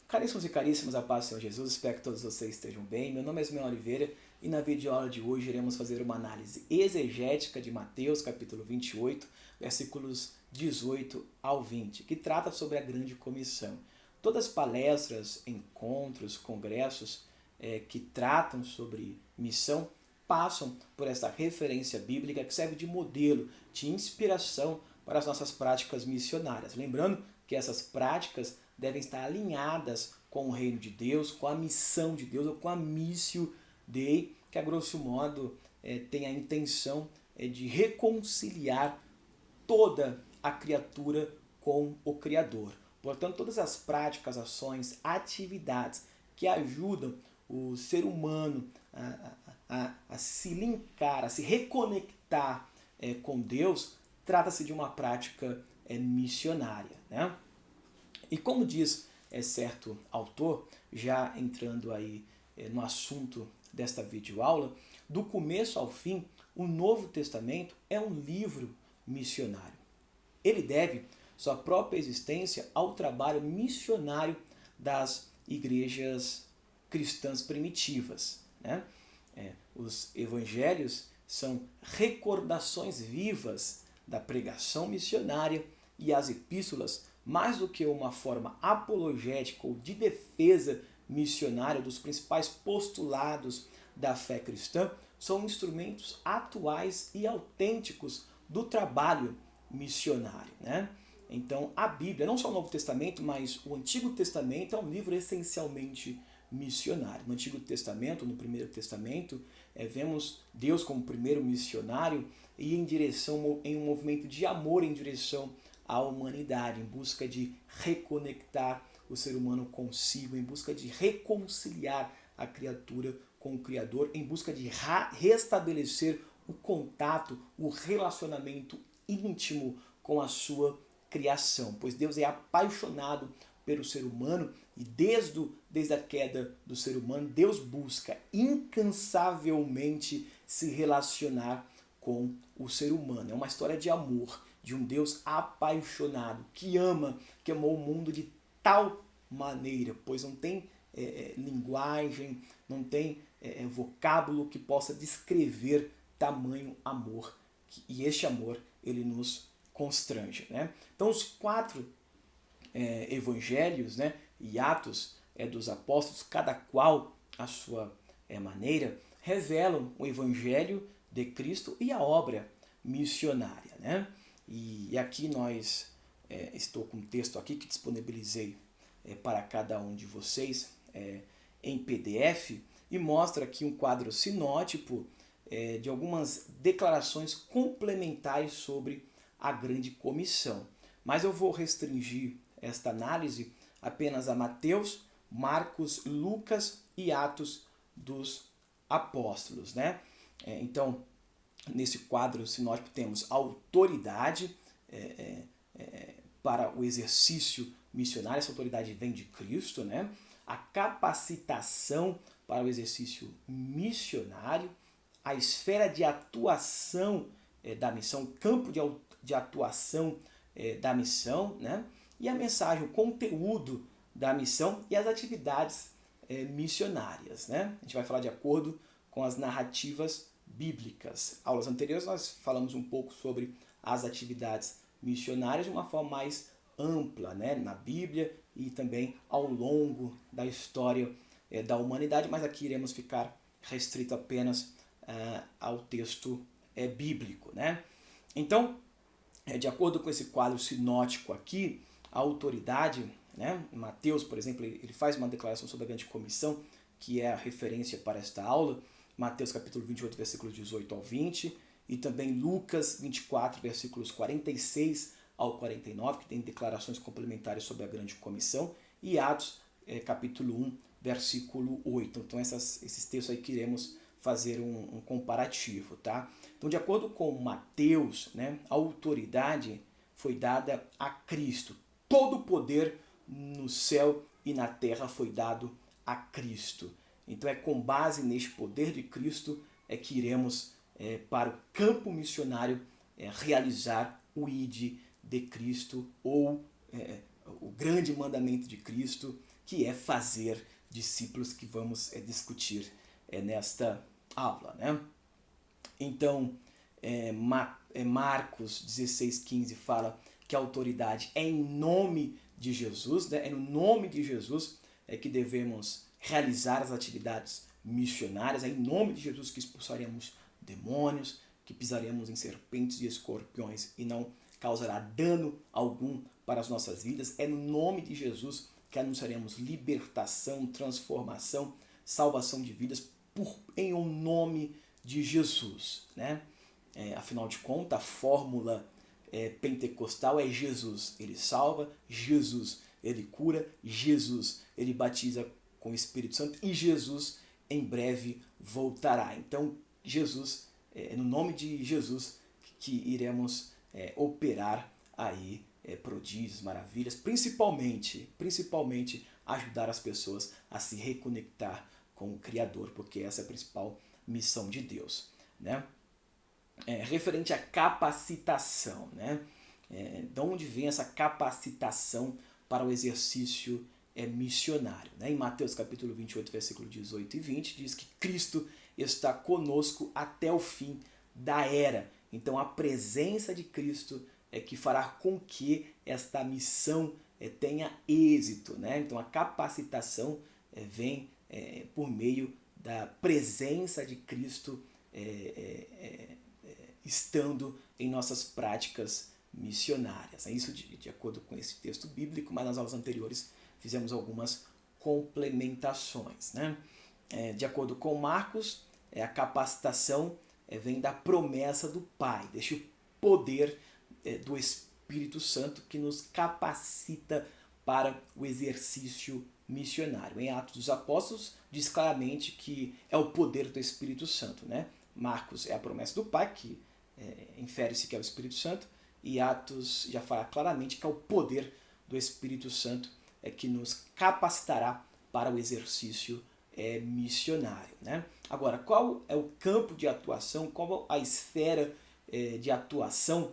Caríssimos e caríssimas, a paz do Senhor Jesus, espero que todos vocês estejam bem. Meu nome é Ismael Oliveira e na videoaula de hoje iremos fazer uma análise exegética de Mateus, capítulo 28, versículos 18 ao 20, que trata sobre a grande comissão. Todas as palestras, encontros, congressos que tratam sobre missão passam por esta referência bíblica que serve de modelo, de inspiração para as nossas práticas missionárias. Lembrando que essas práticas devem estar alinhadas com o reino de Deus, com a missão de Deus, ou com a missio Dei, que a grosso modo tem a intenção de reconciliar toda a criatura com o Criador. Portanto, todas as práticas, ações, atividades que ajudam o ser humano a se linkar, a se reconectar com Deus, trata-se de uma prática missionária, né? E como diz certo autor, já entrando aí no assunto desta videoaula, do começo ao fim, o Novo Testamento é um livro missionário. Ele deve sua própria existência ao trabalho missionário das igrejas cristãs primitivas, né? Os evangelhos são recordações vivas da pregação missionária e as epístolas, mais do que uma forma apologética ou de defesa missionária dos principais postulados da fé cristã, são instrumentos atuais e autênticos do trabalho missionário, né? Então, a Bíblia, não só o Novo Testamento, mas o Antigo Testamento é um livro essencialmente missionário. No Antigo Testamento, no Primeiro Testamento, vemos Deus como primeiro missionário e em um movimento de amor em direção à humanidade, em busca de reconectar o ser humano consigo, em busca de reconciliar a criatura com o Criador, em busca de restabelecer o contato, o relacionamento íntimo com a sua criação, pois Deus é apaixonado pelo ser humano e desde a queda do ser humano, Deus busca incansavelmente se relacionar com o ser humano. É uma história de amor, de um Deus apaixonado, que ama, que amou o mundo de tal maneira, pois não tem linguagem, não tem vocábulo que possa descrever tamanho amor. E este amor, ele nos constrange, né? Então, os 4 evangelhos, né, e atos dos apóstolos, cada qual à sua maneira, revelam o evangelho de Cristo e a obra missionária, né? E aqui estou com um texto aqui que disponibilizei para cada um de vocês em PDF e mostra aqui um quadro sinótipo de algumas declarações complementares sobre a grande comissão. Mas eu vou restringir esta análise apenas a Mateus, Marcos, Lucas e Atos dos Apóstolos, né? Então, nesse quadro sinótipo temos autoridade para o exercício missionário, essa autoridade vem de Cristo, né? A capacitação para o exercício missionário, a esfera de atuação da missão, o campo de atuação da missão, né? E a mensagem, o conteúdo da missão e as atividades missionárias, né? A gente vai falar de acordo com as narrativas bíblicas. Aulas anteriores nós falamos um pouco sobre as atividades missionárias de uma forma mais ampla, né? Na Bíblia e também ao longo da história da humanidade, mas aqui iremos ficar restrito apenas ao texto bíblico, né? Então, de acordo com esse quadro sinótico aqui, a autoridade, né? Mateus, por exemplo, ele faz uma declaração sobre a grande comissão, que é a referência para esta aula, Mateus capítulo 28, versículos 18 ao 20, e também Lucas 24, versículos 46 ao 49, que tem declarações complementares sobre a grande comissão, e Atos capítulo 1, versículo 8. Então esses textos aí que iremos fazer um comparativo, tá? Então, de acordo com Mateus, né, a autoridade foi dada a Cristo. Todo o poder no céu e na terra foi dado a Cristo. Então, é com base neste poder de Cristo que iremos para o campo missionário realizar o ID de Cristo ou o grande mandamento de Cristo, que é fazer discípulos, que vamos discutir nesta aula, né? Então, Marcos 16,15 fala que a autoridade é em nome de Jesus, né? É no nome de Jesus que devemos realizar as atividades missionárias, é em nome de Jesus que expulsaremos demônios, que pisaremos em serpentes e escorpiões e não causará dano algum para as nossas vidas. É no nome de Jesus que anunciaremos libertação, transformação, salvação de vidas em um nome de Jesus, né? Afinal de contas, a fórmula pentecostal é Jesus, ele salva, Jesus, ele cura, Jesus, ele batiza com o Espírito Santo e Jesus em breve voltará. Então, Jesus, no nome de Jesus que iremos operar aí prodígios, maravilhas, principalmente ajudar as pessoas a se reconectar com o Criador, porque essa é a principal missão de Deus, né? Referente à capacitação, né? De onde vem essa capacitação para o exercício missionário, né? Em Mateus capítulo 28, versículo 18 e 20, diz que Cristo está conosco até o fim da era. Então a presença de Cristo é que fará com que esta missão tenha êxito, né? Então a capacitação vem por meio da presença de Cristo estando em nossas práticas missionárias. Isso de acordo com esse texto bíblico, mas nas aulas anteriores fizemos algumas complementações, né? De acordo com Marcos, a capacitação vem da promessa do Pai, deste poder do Espírito Santo que nos capacita para o exercício missionário. Em Atos dos Apóstolos diz claramente que é o poder do Espírito Santo, né? Marcos é a promessa do Pai, que infere-se que é o Espírito Santo, e Atos já fala claramente que é o poder do Espírito Santo que nos capacitará para o exercício missionário, né? Agora, qual é o campo de atuação, qual a esfera de atuação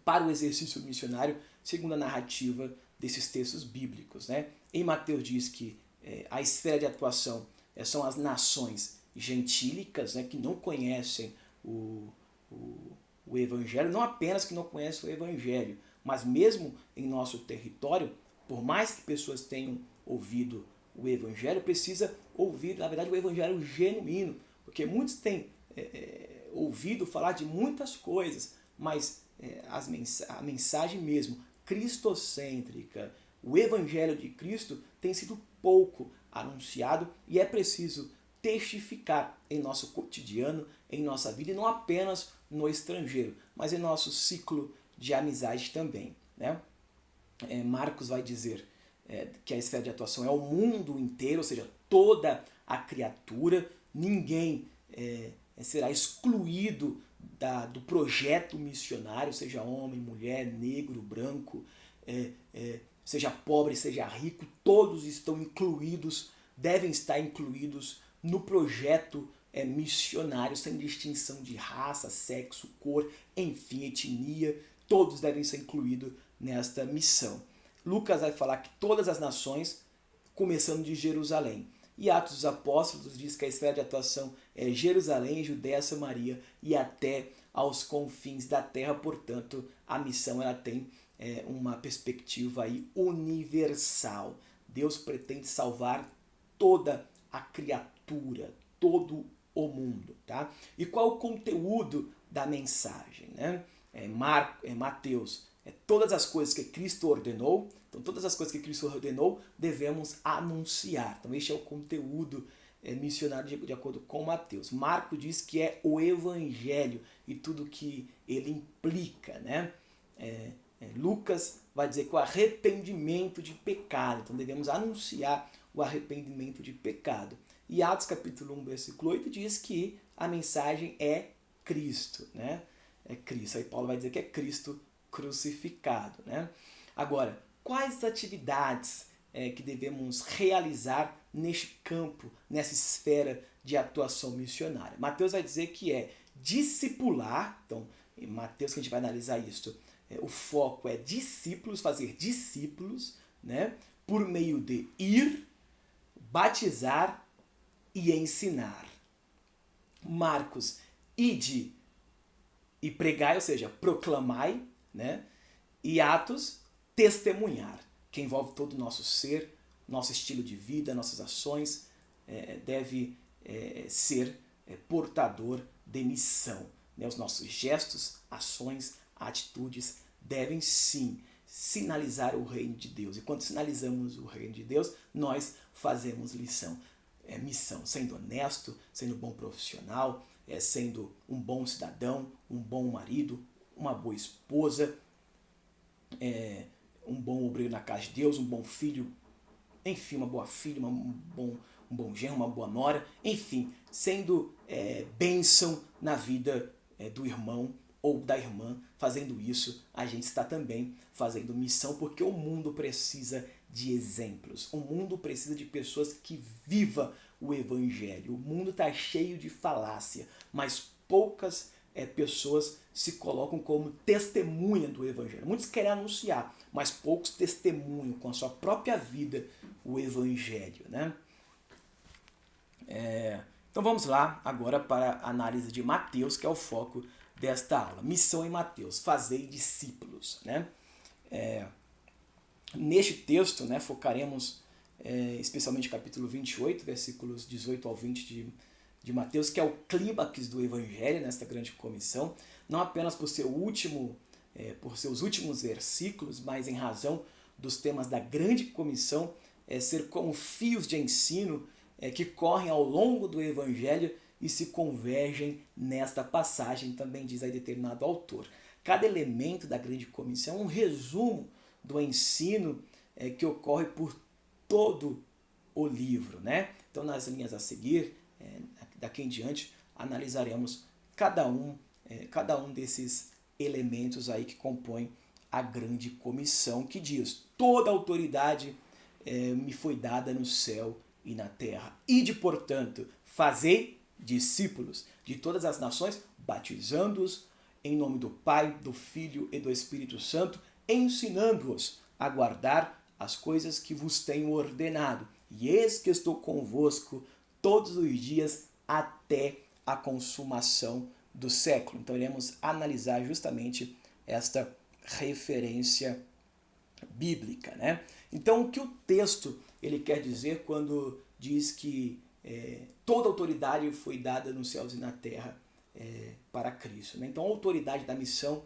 para o exercício missionário, segundo a narrativa desses textos bíblicos, né? Em Mateus diz que a esfera de atuação são as nações gentílicas, né, que não conhecem o Evangelho, não apenas que não conhecem o Evangelho, mas mesmo em nosso território, por mais que pessoas tenham ouvido o Evangelho, precisa ouvir, na verdade, o Evangelho genuíno, porque muitos têm ouvido falar de muitas coisas, mas a mensagem mesmo cristocêntrica, o Evangelho de Cristo tem sido pouco anunciado e é preciso testificar em nosso cotidiano, em nossa vida, e não apenas no estrangeiro, mas em nosso ciclo de amizade também, né? Marcos vai dizer que a esfera de atuação é o mundo inteiro, ou seja, toda a criatura, ninguém será excluído do projeto missionário, seja homem, mulher, negro, branco, seja pobre, seja rico, todos estão incluídos, devem estar incluídos no projeto missionário, sem distinção de raça, sexo, cor, enfim, etnia, todos devem ser incluídos nesta missão. Lucas vai falar que todas as nações, começando de Jerusalém. E Atos dos Apóstolos diz que a esfera de atuação é Jerusalém, Judéia, Samaria e até aos confins da terra. Portanto, a missão ela tem uma perspectiva aí universal. Deus pretende salvar toda a criatura, todo o mundo, tá? E qual o conteúdo da mensagem, né? Mateus, todas as coisas que Cristo ordenou, então todas as coisas que Cristo ordenou devemos anunciar. Então este é o conteúdo missionário de acordo com Mateus. Marcos diz que é o Evangelho e tudo que ele implica, né? Lucas vai dizer que o arrependimento de pecado, então devemos anunciar o arrependimento de pecado. E Atos capítulo 1, versículo 8 diz que a mensagem é Cristo, né? É Cristo. Aí Paulo vai dizer que é Cristo crucificado, né? Agora, quais atividades que devemos realizar neste campo, nessa esfera de atuação missionária? Mateus vai dizer que é discipular, então em Mateus que a gente vai analisar isso, o foco é discípulos, fazer discípulos, né? por meio de ir, batizar e ensinar. Marcos, ide e pregai, ou seja, proclamai, né? E Atos, testemunhar, que envolve todo o nosso ser, nosso estilo de vida, nossas ações, deve ser portador de missão. Né? Os nossos gestos, ações, atitudes devem sim sinalizar o reino de Deus. E quando sinalizamos o reino de Deus, nós fazemos missão, sendo honesto, sendo bom profissional, sendo um bom cidadão, um bom marido, uma boa esposa, um bom obreiro na casa de Deus, um bom filho, enfim, uma boa filha, um bom genro, uma boa nora, enfim, sendo bênção na vida do irmão ou da irmã. Fazendo isso, a gente está também fazendo missão, porque o mundo precisa de exemplos. O mundo precisa de pessoas que vivam o evangelho. O mundo está cheio de falácia, mas poucas pessoas se colocam como testemunha do evangelho. Muitos querem anunciar, mas poucos testemunham com a sua própria vida o evangelho, né? Então vamos lá agora para a análise de Mateus, que é o foco desta aula. Missão em Mateus, fazei discípulos, né? Neste texto, né, focaremos especialmente no capítulo 28, versículos 18 ao 20 de Mateus, que é o clímax do evangelho nesta grande comissão, não apenas por ser por seus últimos versículos, mas em razão dos temas da grande comissão, ser como fios de ensino que correm ao longo do evangelho e se convergem nesta passagem, também diz aí determinado autor. Cada elemento da grande comissão é um resumo do ensino que ocorre por todo o livro, né? Então, nas linhas a seguir, daqui em diante, analisaremos cada um desses elementos aí que compõem a grande comissão, que diz: toda autoridade me foi dada no céu e na terra. Ide, portanto, fazei discípulos de todas as nações, batizando-os em nome do Pai, do Filho e do Espírito Santo, ensinando-os a guardar as coisas que vos tenho ordenado. E eis que estou convosco todos os dias até a consumação do século. Então iremos analisar justamente esta referência bíblica, né? Então o que o texto ele quer dizer quando diz que toda autoridade foi dada nos céus e na terra para Cristo, né? Então a autoridade da missão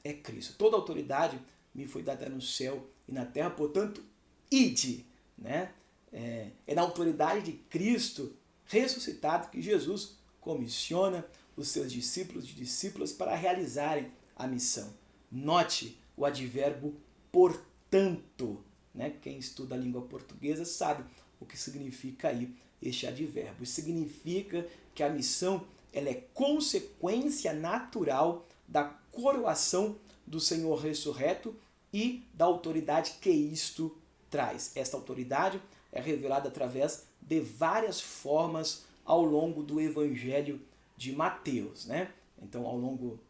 é Cristo. Toda autoridade me foi dada no céu e na terra, portanto, ide, né? É na autoridade de Cristo ressuscitado que Jesus comissiona os seus discípulos e discípulas para realizarem a missão. Note o advérbio portanto, né? Quem estuda a língua portuguesa sabe o que significa aí este advérbio. Significa que a missão ela é consequência natural da coroação do Senhor ressurreto e da autoridade que isto traz. Esta autoridade é revelada através de várias formas ao longo do Evangelho de Mateus, né? Então, ao longo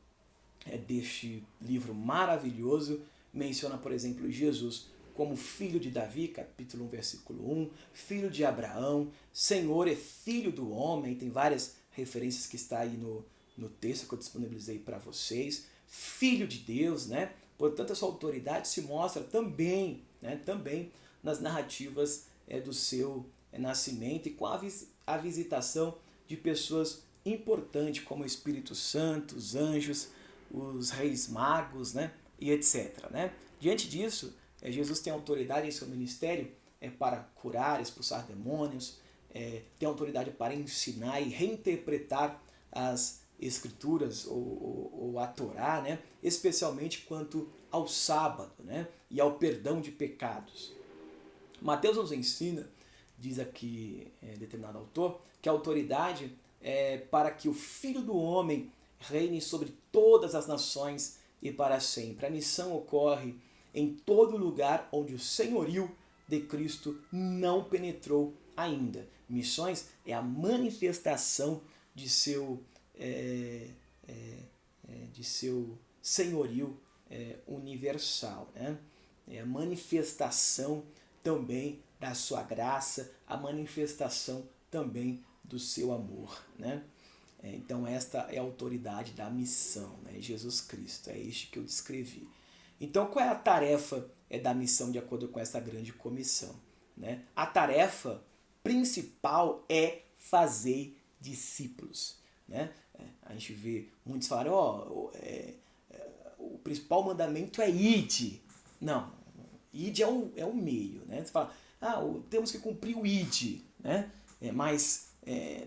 deste livro maravilhoso, menciona, por exemplo, Jesus como filho de Davi, capítulo 1, versículo 1, filho de Abraão, Senhor é filho do homem, tem várias referências que está aí no texto que eu disponibilizei para vocês, filho de Deus, né? Portanto, essa autoridade se mostra também, né, também nas narrativas do seu nascimento e com a visitação de pessoas importantes como o Espírito Santo, os anjos, os reis magos, né, e etc. Né? Diante disso, Jesus tem autoridade em seu ministério para curar, expulsar demônios, tem autoridade para ensinar e reinterpretar as escrituras ou a Torá, né? Especialmente quanto ao sábado, né? E ao perdão de pecados. Mateus nos ensina, diz aqui determinado autor, que a autoridade é para que o Filho do Homem reine sobre todas as nações e para sempre. A missão ocorre em todo lugar onde o senhorio de Cristo não penetrou ainda. Missões é a manifestação de seu senhorio universal, né? É a manifestação também da sua graça, a manifestação também do seu amor, né? Então esta é a autoridade da missão, né? Jesus Cristo, é este que eu descrevi. Então qual é a tarefa da missão de acordo com essa grande comissão, né? A tarefa principal é fazer discípulos, né? A gente vê muitos falarem, o principal mandamento é ide. Não, ide é o meio, né? Você fala, temos que cumprir o ide, né?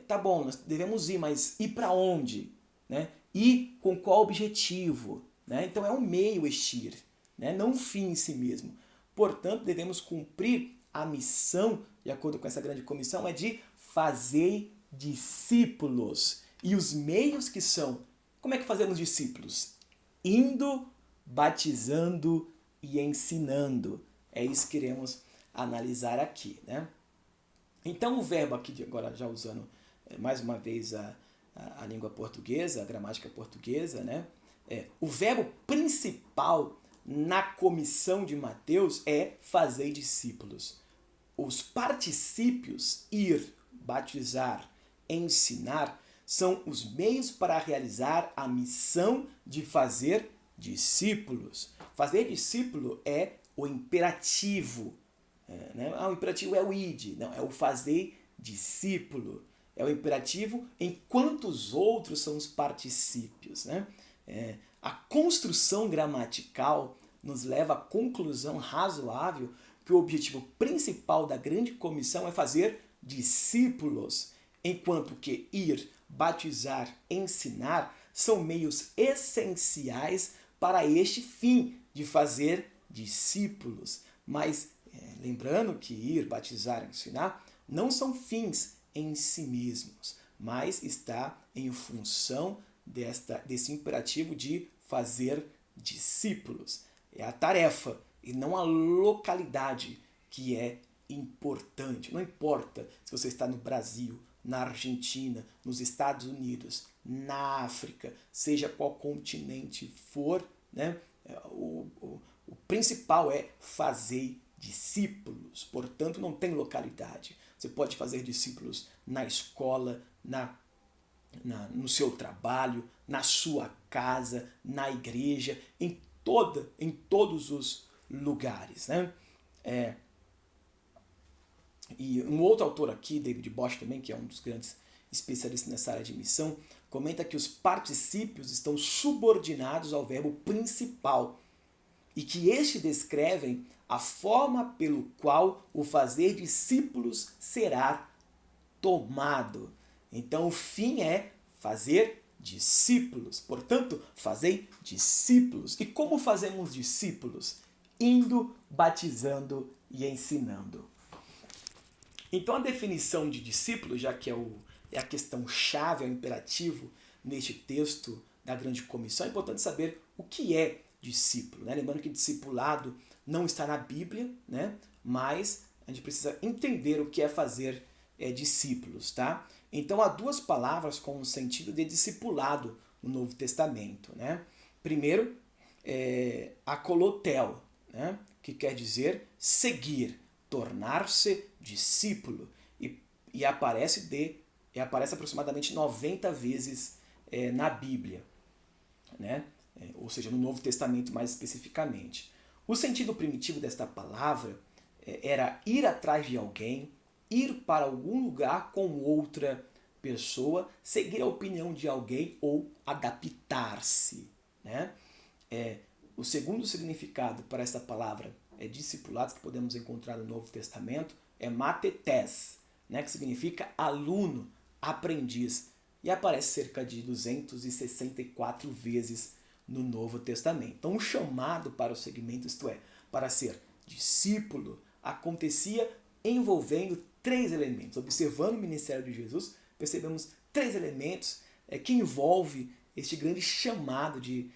Tá bom, nós devemos ir, mas ir para onde? Né? Ir com qual objetivo? Né? Então é um meio este ir, né? Não um fim em si mesmo. Portanto, devemos cumprir a missão, de acordo com essa grande comissão, é de fazer discípulos. E os meios que são, como é que fazemos discípulos? Indo, batizando e ensinando. É isso que iremos analisar aqui, né? Então o verbo aqui, agora já usando mais uma vez a língua portuguesa, a gramática portuguesa, né? O verbo principal na comissão de Mateus é fazer discípulos. Os particípios ir, batizar, ensinar são os meios para realizar a missão de fazer discípulos. Fazer discípulo é o imperativo. O imperativo é o id, não, é o fazer discípulo. É o imperativo, enquanto os outros são os particípios. Né? A construção gramatical nos leva à conclusão razoável que o objetivo principal da grande comissão é fazer discípulos, enquanto que ir, batizar, ensinar são meios essenciais para este fim de fazer discípulos. Mas lembrando que ir, batizar, ensinar não são fins em si mesmos, mas está em função desse imperativo de fazer discípulos. É a tarefa e não a localidade que é importante. Não importa se você está no Brasil, na Argentina, nos Estados Unidos, na África, seja qual continente for, né? O principal é fazer discípulos. Portanto, não tem localidade. Você pode fazer discípulos na escola, no seu trabalho, na sua casa, na igreja, em todos os lugares. Né? E um outro autor aqui, David Bosch também, que é um dos grandes especialistas nessa área de missão, comenta que os particípios estão subordinados ao verbo principal e que estes descrevem a forma pelo qual o fazer discípulos será tomado. Então o fim é fazer discípulos. Portanto, fazer discípulos. E como fazemos discípulos? Indo, batizando e ensinando. Então a definição de discípulo, já que é a questão chave, é o imperativo neste texto da grande comissão, é importante saber o que é discípulo. Né? Lembrando que discipulado não está na Bíblia, né? Mas a gente precisa entender o que é fazer discípulos. Tá? Então há duas palavras com o sentido de discipulado no Novo Testamento. Né? Primeiro, akolotel, né? Que quer dizer seguir, tornar-se discípulo. E aparece aproximadamente 90 vezes na Bíblia. Né? Ou seja, no Novo Testamento mais especificamente. O sentido primitivo desta palavra era ir atrás de alguém, ir para algum lugar com outra pessoa, seguir a opinião de alguém ou adaptar-se. Né? O segundo significado para esta palavra discipulados que podemos encontrar no Novo Testamento é matetes, né? Que significa aluno, aprendiz, e aparece cerca de 264 vezes no Novo Testamento. Então, o chamado para o segmento, isto é, para ser discípulo, acontecia envolvendo 3 elementos. Observando o ministério de Jesus, percebemos 3 elementos que envolvem este grande chamado de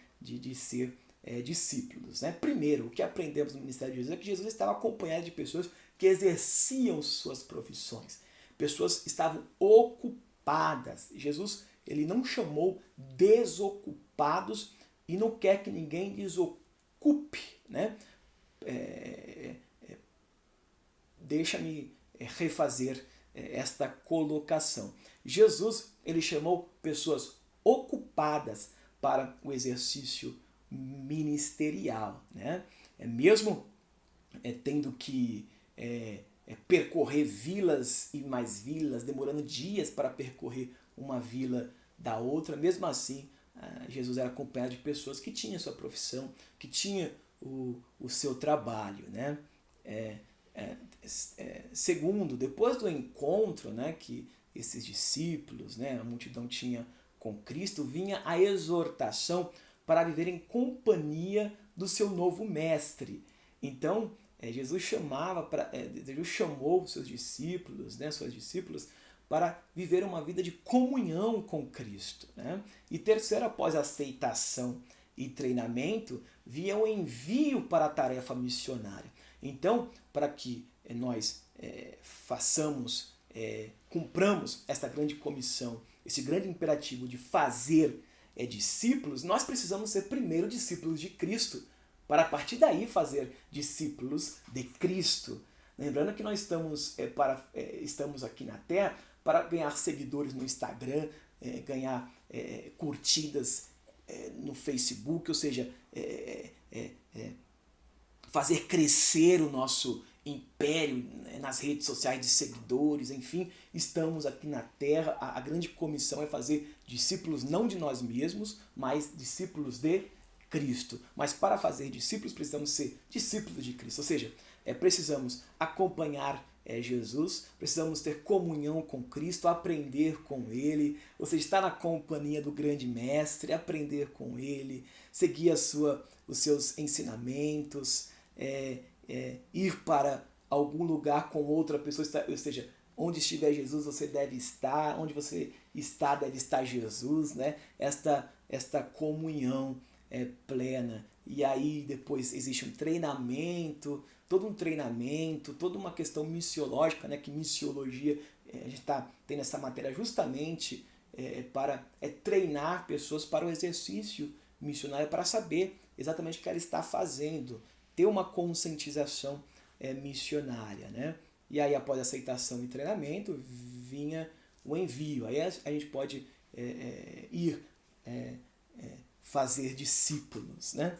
ser discípulos. Né? Primeiro, o que aprendemos no ministério de Jesus é que Jesus estava acompanhado de pessoas que exerciam suas profissões. Pessoas estavam ocupadas. Jesus ele não chamou desocupados e não quer que ninguém desocupe, né? deixa-me refazer esta colocação. Jesus, ele chamou pessoas ocupadas para o exercício ministerial, né? Mesmo tendo que percorrer vilas e mais vilas, demorando dias para percorrer uma vila da outra, mesmo assim, Jesus era acompanhado de pessoas que tinham sua profissão, que tinham o seu trabalho, né? Segundo, depois do encontro, né, que esses discípulos, né, a multidão tinha com Cristo, vinha a exortação para viver em companhia do seu novo mestre. Então, Jesus chamou seus discípulos, né, suas discípulas, para viver uma vida de comunhão com Cristo, né? E terceiro, após a aceitação e treinamento, via o envio para a tarefa missionária. Então, para que nós cumpramos esta grande comissão, esse grande imperativo de fazer discípulos, nós precisamos ser primeiro discípulos de Cristo, para a partir daí fazer discípulos de Cristo. Lembrando que nós estamos aqui na Terra para ganhar seguidores no Instagram, ganhar curtidas no Facebook, ou seja, fazer crescer o nosso império nas redes sociais de seguidores, enfim, estamos aqui na Terra. A grande comissão é fazer discípulos não de nós mesmos, mas discípulos de Cristo. Mas para fazer discípulos precisamos ser discípulos de Cristo, ou seja, precisamos acompanhar Jesus, precisamos ter comunhão com Cristo, aprender com Ele, ou seja, estar na companhia do grande mestre, aprender com Ele, seguir os seus ensinamentos, ir para algum lugar com outra pessoa, ou seja, onde estiver Jesus você deve estar, onde você está deve estar Jesus, né? Esta comunhão plena. E aí depois existe um treinamento, toda uma questão missiológica, né? Que missiologia, a gente está tendo essa matéria justamente para treinar pessoas para o exercício missionário, para saber exatamente o que ela está fazendo, ter uma conscientização missionária, né? E aí após aceitação e treinamento vinha o envio. Aí a gente pode ir fazer discípulos, né?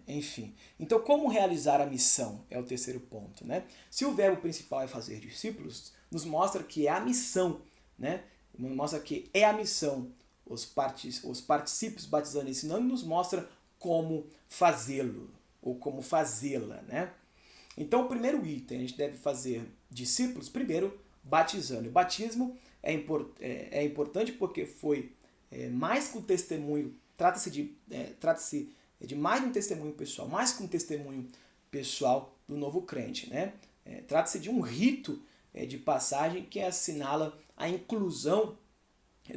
Enfim. Então, como realizar a missão é o terceiro ponto, né? Se o verbo principal é fazer discípulos, nos mostra que é a missão, né? Mostra que é a missão. Os particípios batizando e ensinando nos mostra como fazê-lo ou como fazê-la, né? Então, o primeiro item, a gente deve fazer discípulos, primeiro, batizando. O batismo é importante porque foi mais que um testemunho, trata-se de mais de um testemunho pessoal, mais que um testemunho pessoal do novo crente, né? Trata-se de um rito de passagem que assinala a inclusão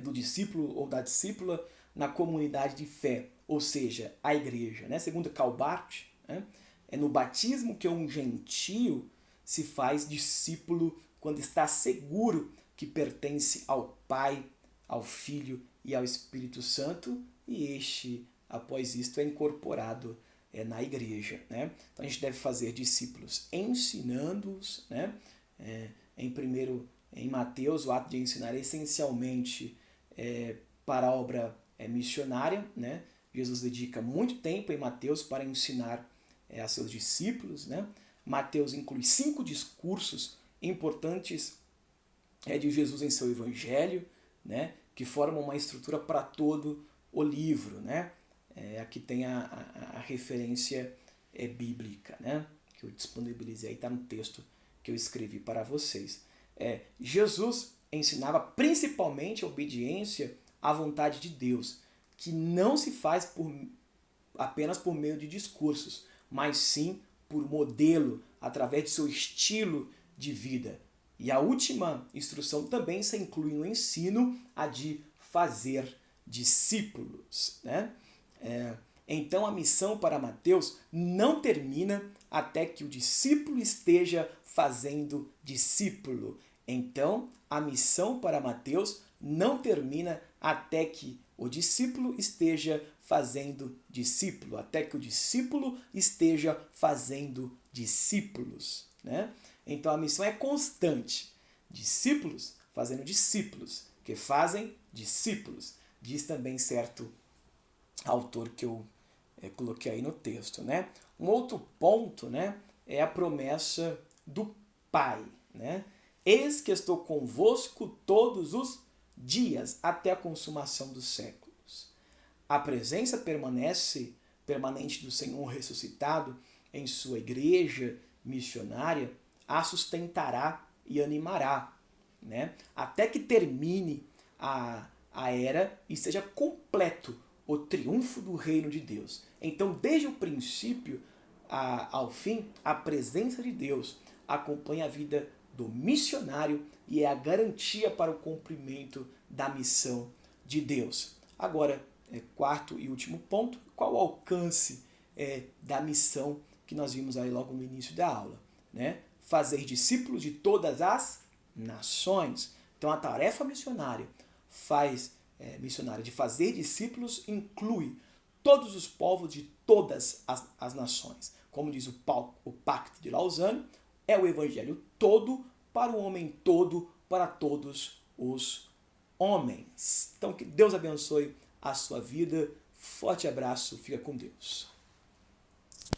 do discípulo ou da discípula na comunidade de fé, ou seja, a igreja, né? Segundo Calbart, né? É no batismo que um gentio se faz discípulo quando está seguro que pertence ao Pai, ao Filho e ao Espírito Santo, e este, após isto, é incorporado na igreja, né? Então a gente deve fazer discípulos ensinando-os, né? Em Mateus, o ato de ensinar é essencialmente para a obra missionária, né? Jesus dedica muito tempo em Mateus para ensinar a seus discípulos, né? Mateus inclui 5 discursos importantes de Jesus em seu evangelho, né? Que formam uma estrutura para todo o livro, né? Aqui tem a referência bíblica, né? Que eu disponibilizei, está no texto que eu escrevi para vocês. Jesus ensinava principalmente a obediência à vontade de Deus, que não se faz apenas por meio de discursos, mas sim por modelo, através de seu estilo de vida. E a última instrução também se inclui no ensino, a de fazer discípulos, né? Então a missão para Mateus não termina até que o discípulo esteja fazendo discípulo. Então a missão para Mateus não termina até que o discípulo esteja fazendo discípulo, até que o discípulo esteja fazendo discípulos, né? Então a missão é constante. Discípulos fazendo discípulos, que fazem discípulos. Diz também certo autor que eu coloquei aí no texto, né? Um outro ponto, né, é a promessa do Pai, né? Eis que estou convosco todos os dias, até a consumação dos séculos. A presença permanente do Senhor ressuscitado em sua igreja missionária a sustentará e animará, né? Até que termine a era e seja completo o triunfo do reino de Deus. Então, desde o princípio ao fim, a presença de Deus acompanha a vida do missionário e é a garantia para o cumprimento da missão de Deus. Agora, quarto e último ponto, qual o alcance da missão que nós vimos aí logo no início da aula, né? Fazer discípulos de todas as nações. Então, a tarefa missionária de fazer discípulos inclui todos os povos de todas as nações. Como diz o Pacto de Lausanne, é o evangelho todo para o homem todo, para todos os homens. Então, que Deus abençoe a sua vida. Forte abraço, fica com Deus.